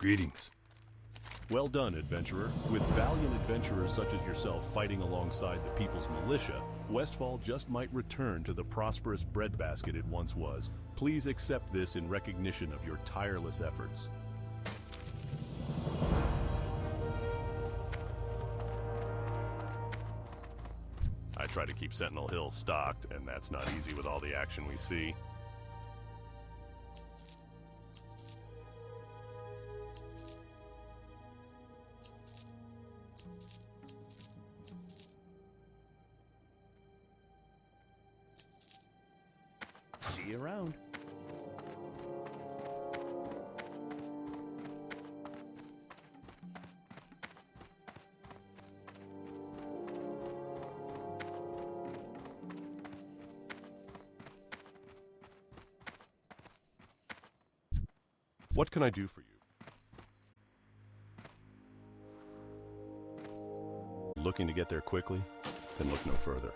Greetings. Well done, adventurer. With valiant adventurers such as yourself fighting alongside the people's militia, Westfall just might return to the prosperous breadbasket it once was. Please accept this in recognition of your tireless efforts. I try to keep Sentinel Hill stocked, and that's not easy with all the action we see. See you around. What can I do for you? Looking to get there quickly? Then look no further.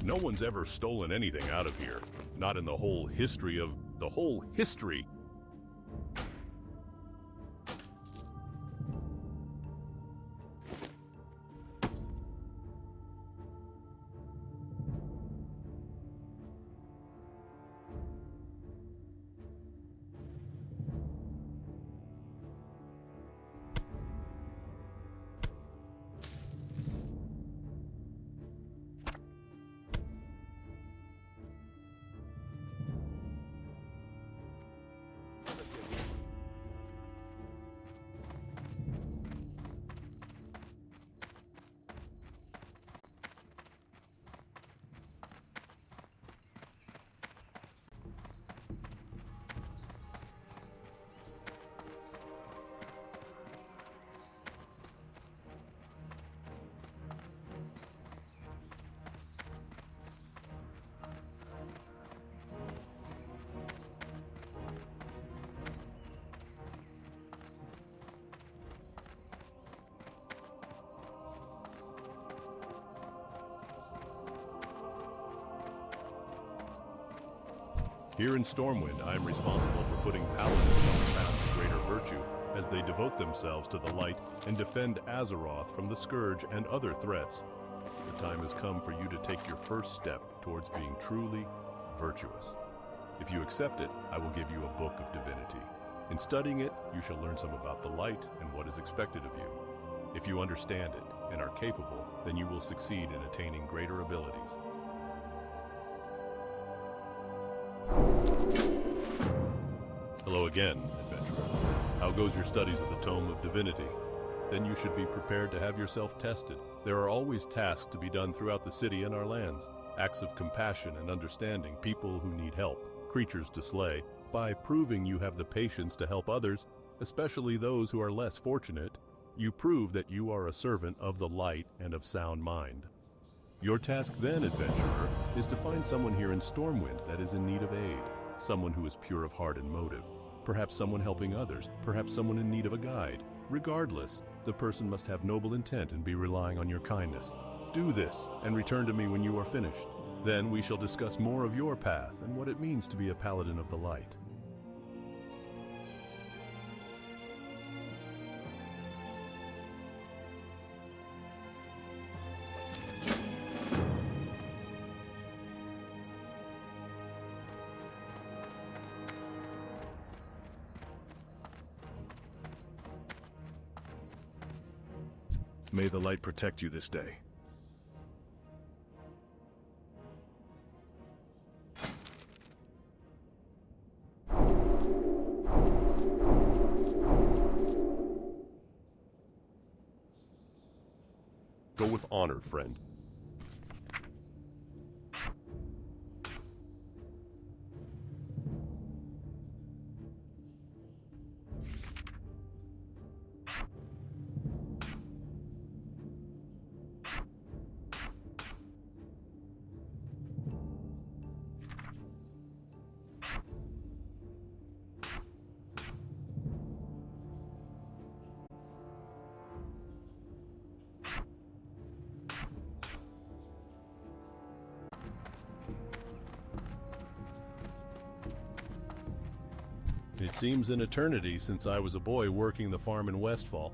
No one's ever stolen anything out of here. Not in the whole history of the whole history. Here in Stormwind, I am responsible for putting Paladins on the path to greater virtue as they devote themselves to the light and defend Azeroth from the Scourge and other threats. The time has come for you to take your first step towards being truly virtuous. If you accept it, I will give you a book of Divinity. In studying it, you shall learn some about the light and what is expected of you. If you understand it and are capable, then you will succeed in attaining greater abilities. Hello again, adventurer. How goes your studies of the Tome of Divinity? Then you should be prepared to have yourself tested. There are always tasks to be done throughout the city and our lands. Acts of compassion and understanding, people who need help, creatures to slay. By proving you have the patience to help others, especially those who are less fortunate, you prove that you are a servant of the light and of sound mind. Your task then, adventurer, is to find someone here in Stormwind that is in need of aid. Someone who is pure of heart and motive. Perhaps someone helping others. Perhaps someone in need of a guide. Regardless, the person must have noble intent and be relying on your kindness. Do this, and return to me when you are finished. Then we shall discuss more of your path and what it means to be a Paladin of the Light. May the light protect you this day. Go with honor, friend. It seems an eternity since I was a boy working the farm in Westfall.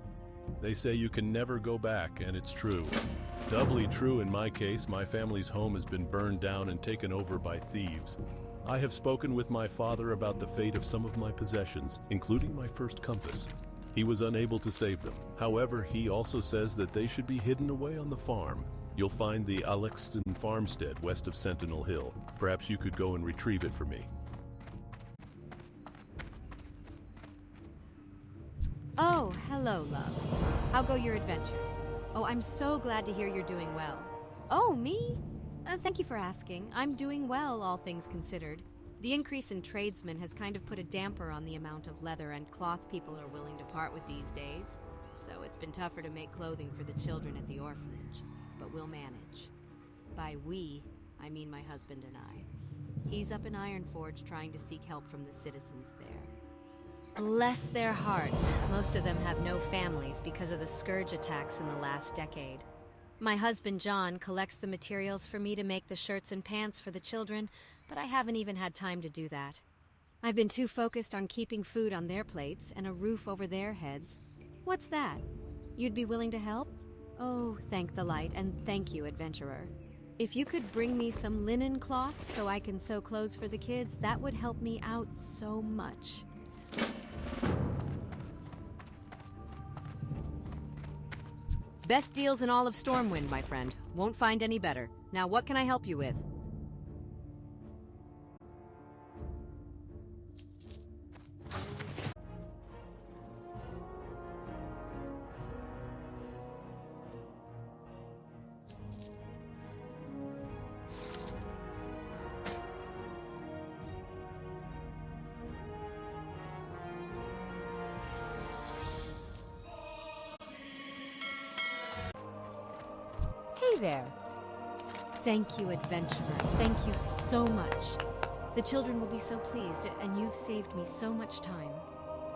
They say you can never go back, and it's true. Doubly true in my case. My family's home has been burned down and taken over by thieves. I have spoken with my father about the fate of some of my possessions, including my first compass. He was unable to save them. However, he also says that they should be hidden away on the farm. You'll find the Alexton farmstead west of Sentinel Hill. Perhaps you could go and retrieve it for me. Oh, hello, love. How go your adventures? Oh, I'm so glad to hear you're doing well. Oh, me? Thank you for asking. I'm doing well, all things considered. The increase in tradesmen has kind of put a damper on the amount of leather and cloth people are willing to part with these days. So it's been tougher to make clothing for the children at the orphanage. But we'll manage. By we, I mean my husband and I. He's up in Ironforge trying to seek help from the citizens there. Bless their hearts, most of them have no families because of the scourge attacks in the last decade. My husband John collects the materials for me to make the shirts and pants for the children, but I haven't even had time to do that. I've been too focused on keeping food on their plates and a roof over their heads. What's that? You'd be willing to help? Oh, thank the light, and thank you, adventurer. If you could bring me some linen cloth so I can sew clothes for the kids, that would help me out so much. Best deals in all of Stormwind, my friend. Won't find any better. Now, what can I help you with? Hey there. Thank you, adventurer. Thank you so much. The children will be so pleased, and you've saved me so much time.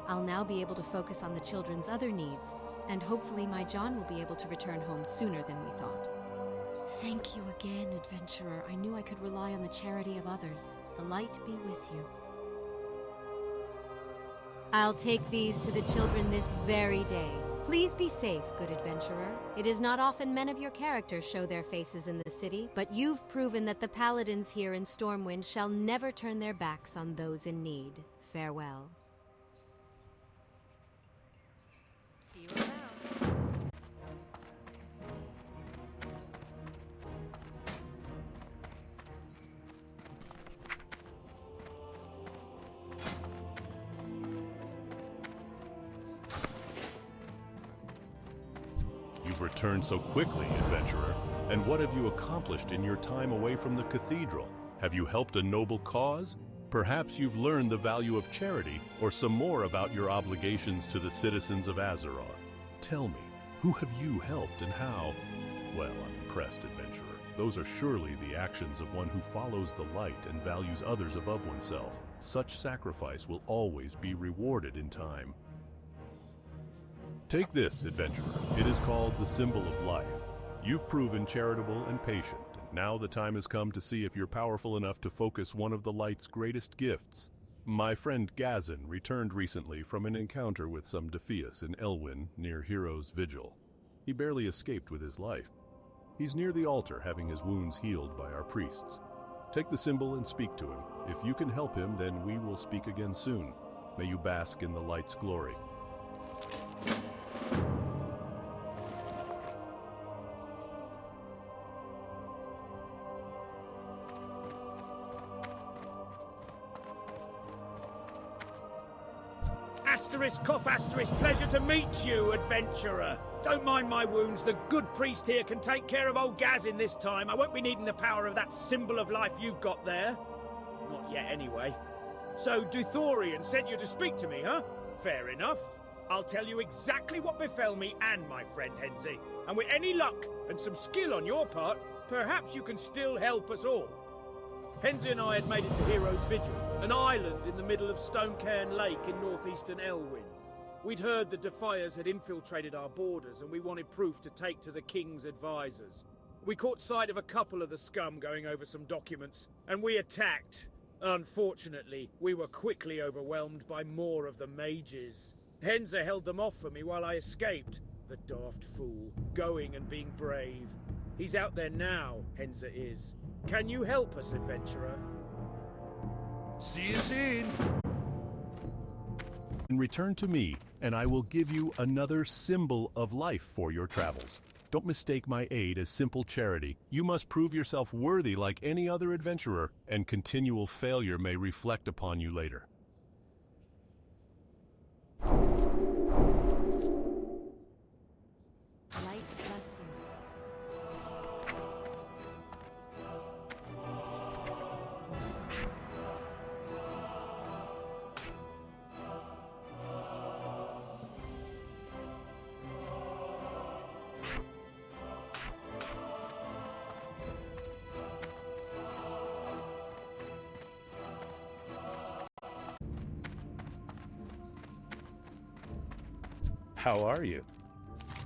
I'll now be able to focus on the children's other needs, and hopefully my John will be able to return home sooner than we thought. Thank you again, adventurer. I knew I could rely on the charity of others. The light be with you. I'll take these to the children this very day. Please be safe, good adventurer. It is not often men of your character show their faces in the city, but you've proven that the Paladins here in Stormwind shall never turn their backs on those in need. Farewell. See you around. You've returned so quickly, adventurer. And what have you accomplished in your time away from the cathedral? Have you helped a noble cause? Perhaps you've learned the value of charity, or some more about your obligations to the citizens of Azeroth. Tell me, who have you helped and how? Well, I'm impressed, adventurer. Those are surely the actions of one who follows the light and values others above oneself. Such sacrifice will always be rewarded in time. Take this, adventurer. It is called the Symbol of Life. You've proven charitable and patient, and now the time has come to see if you're powerful enough to focus one of the light's greatest gifts. My friend Gazin returned recently from an encounter with some Defias in Elwyn near Hero's Vigil. He barely escaped with his life. He's near the altar having his wounds healed by our priests. Take the symbol and speak to him. If you can help him, then we will speak again soon. May you bask in the light's glory. Asterisk, cough, asterisk, pleasure to meet you, adventurer. Don't mind my wounds. The good priest here can take care of old Gazin this time. I won't be needing the power of that symbol of life you've got there. Not yet, anyway. So, Duthorian sent you to speak to me, huh? Fair enough. I'll tell you exactly what befell me and my friend Henze. And with any luck and some skill on your part, perhaps you can still help us all. Henze and I had made it to Hero's Vigil, an island in the middle of Stonecairn Lake in northeastern Elwyn. We'd heard the Defiers had infiltrated our borders, and we wanted proof to take to the King's advisors. We caught sight of a couple of the scum going over some documents, and we attacked. Unfortunately, we were quickly overwhelmed by more of the mages. Henze held them off for me while I escaped. The daft fool, going and being brave. He's out there now, Henze is. Can you help us, adventurer? See you soon. And return to me, and I will give you another symbol of life for your travels. Don't mistake my aid as simple charity. You must prove yourself worthy like any other adventurer, and continual failure may reflect upon you later. Light bless you. How are you?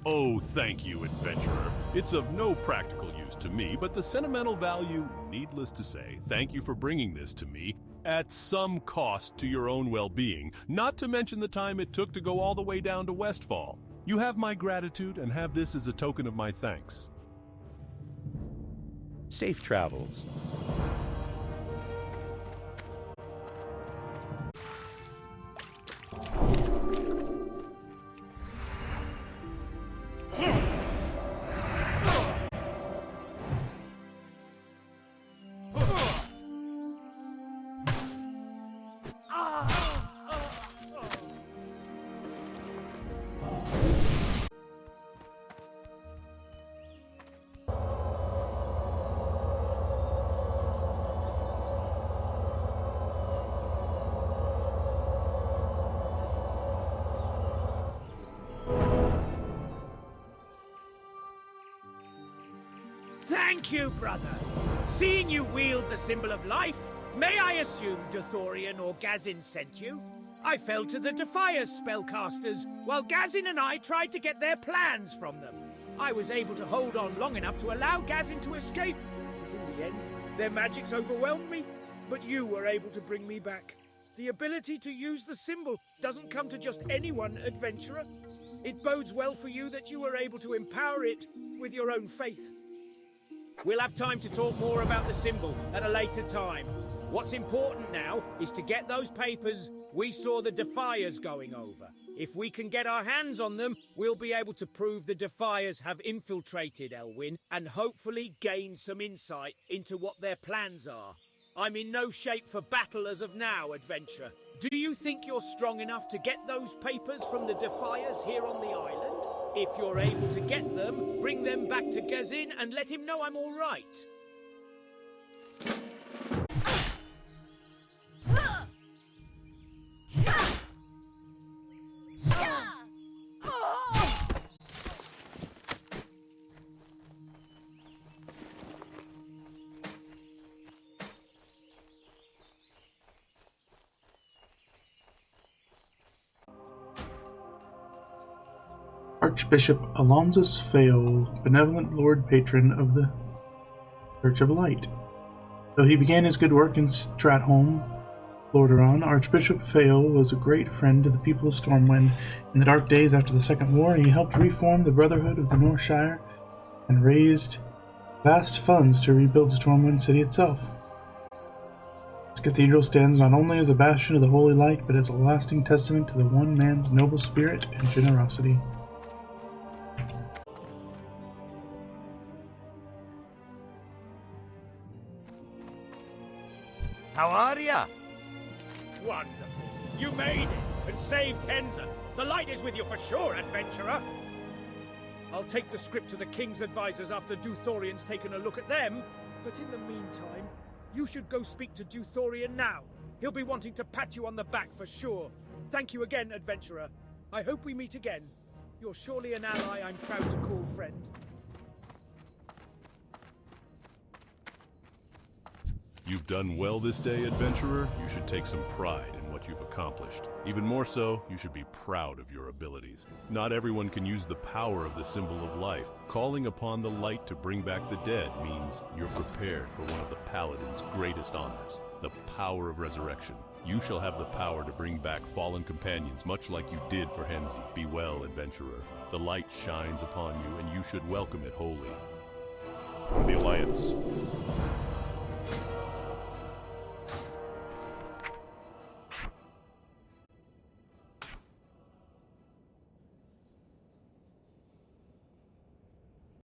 Oh, thank you, adventurer. It's of no practical use to me, but the sentimental value, needless to say, thank you for bringing this to me, at some cost to your own well-being, not to mention the time it took to go all the way down to Westfall. You have my gratitude, and have this as a token of my thanks. Safe travels. Thank you, brother. Seeing you wield the symbol of life, may I assume Duthorian or Gazin sent you? I fell to the Defier's spellcasters, while Gazin and I tried to get their plans from them. I was able to hold on long enough to allow Gazin to escape, but in the end, their magics overwhelmed me. But you were able to bring me back. The ability to use the symbol doesn't come to just anyone, adventurer. It bodes well for you that you were able to empower it with your own faith. We'll have time to talk more about the symbol at a later time. What's important now is to get those papers we saw the Defiers going over. If we can get our hands on them, we'll be able to prove the Defiers have infiltrated Elwyn and hopefully gain some insight into what their plans are. I'm in no shape for battle as of now, adventurer. Do you think you're strong enough to get those papers from the Defiers here on the island? If you're able to get them, bring them back to Gazin and let him know I'm all right. Archbishop Alonsus Fayol, benevolent Lord Patron of the Church of Light. Though he began his good work in Stratholme, Lordaeron, Archbishop Fayol was a great friend to the people of Stormwind. In the dark days after the Second War, he helped reform the Brotherhood of the Northshire and raised vast funds to rebuild Stormwind City itself. This cathedral stands not only as a bastion of the Holy Light, but as a lasting testament to the one man's noble spirit and generosity. How are ya? Wonderful. You made it. and saved Henza. The light is with you for sure, adventurer. I'll take the script to the King's advisors after Duthorian's taken a look at them. But in the meantime, you should go speak to Duthorian now. He'll be wanting to pat you on the back for sure. Thank you again, adventurer. I hope we meet again. You're surely an ally I'm proud to call friend. You've done well this day, adventurer. You should take some pride in what you've accomplished. Even more so, you should be proud of your abilities. Not everyone can use the power of the symbol of life. Calling upon the light to bring back the dead means you're prepared for one of the Paladin's greatest honors, the power of resurrection. You shall have the power to bring back fallen companions, much like you did for Henzi. Be well, adventurer. The light shines upon you, and you should welcome it wholly. The Alliance